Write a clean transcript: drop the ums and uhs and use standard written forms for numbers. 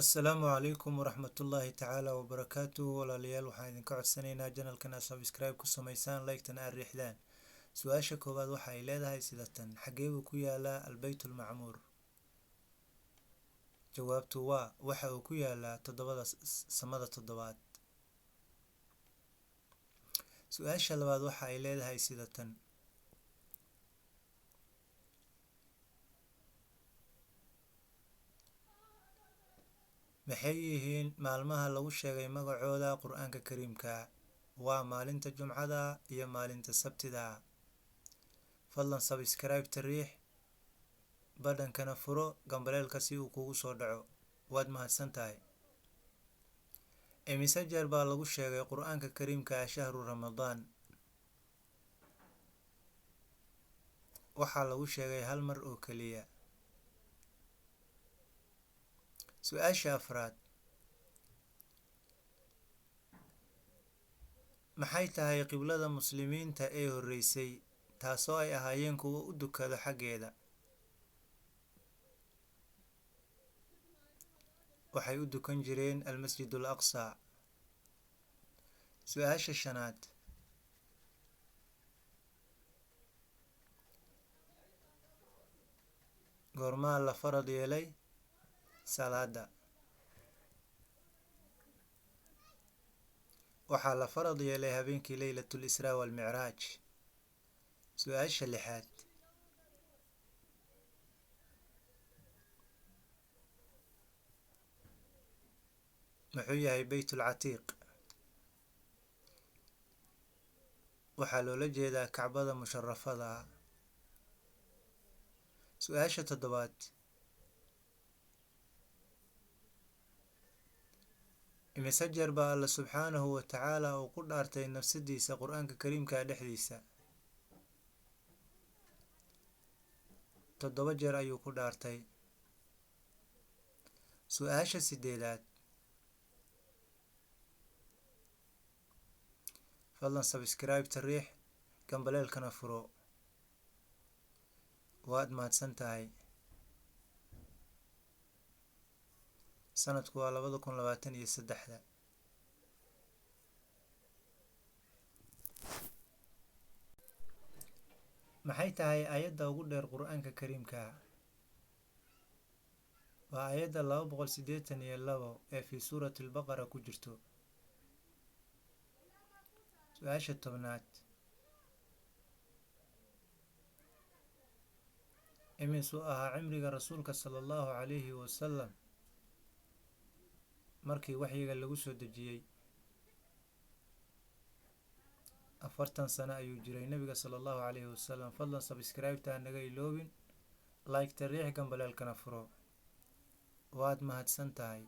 Asalaamu calaykum waraxmatullaahi tacaala wabarakaatuhu. Walaalayaal, waxaan idinka codsanaynaa janalkan aad subscribe ku samaysaan, like-tan aad riixdaan. Su-aasha koowaad waxa ay leedahay sida tan: xagee buu ku yaalaa Albaytulmacmuur? Jawaabtu waa waxa uu ku yaalaa samada toddobaad. Su-aasha labaad waxa ay leedahay sida tan: maxay yihiin maalmaha lagu sheegay magacooda Qur'aanka Kariimka? Waa maalinta Jumcada iyo maalinta Sabtida. Fadlan subscribe-ta riix, badhankana furo gambaleelka si uu kugu soo dhaco. Waad mahadsantahay. Imise jeer baa lagu sheegay Qur'aanka Kariimka shahru Ramadaan? Waxaa lagu sheegay hal mar oo keliya. Su-aasha afraad: maxay tahay qiblada muslimiinta ee horreysay, taasoo ay ahaayeen kuwo u dukado xaggeeda? Waxay u dukan jireen Almasjidul Aqsa. Su-aasha shanaad: goormaa la farad yeelay salaada? Waxaa la farad yeelay habeenkii Laylatul Israa wal Micraaj. Su-aasha lixaad: muxuu yahay Baytul Catiiq? Waxaa loola jeedaa Kacbada musharrafada ah. Su-aasha toddobaad: imise jeer baa Alle Subxaanahu wa Tacaala uu ku dhaartay nafsadiisa Qur'aanka Kariimka dhexdiisa? 7 jeer ayuu ku dhaartay. Su-aasha sideedaad: fadlan subscribe-ta riix, gambaleelkana furo. Waad mahadsantahay. Sanadku waa 2023. Maxay tahay aayadda ugu dheer Qur'aanka Kariimka? Waa aayadda 282 ee fi suurati al-Baqara ku jirto. Su-aasha 10aad: imisuu ahaa cimriga rasuulka sallallahu calayhi wasallam markii waxyiga lagu soo dejiyey? 40 sano ayuu jiray nabiga sallallahu calayhi wasallam. Fadlan subscribe-ta naga iloobin, like-ta riix, gambaleelkana furo. Waad mahadsantahay.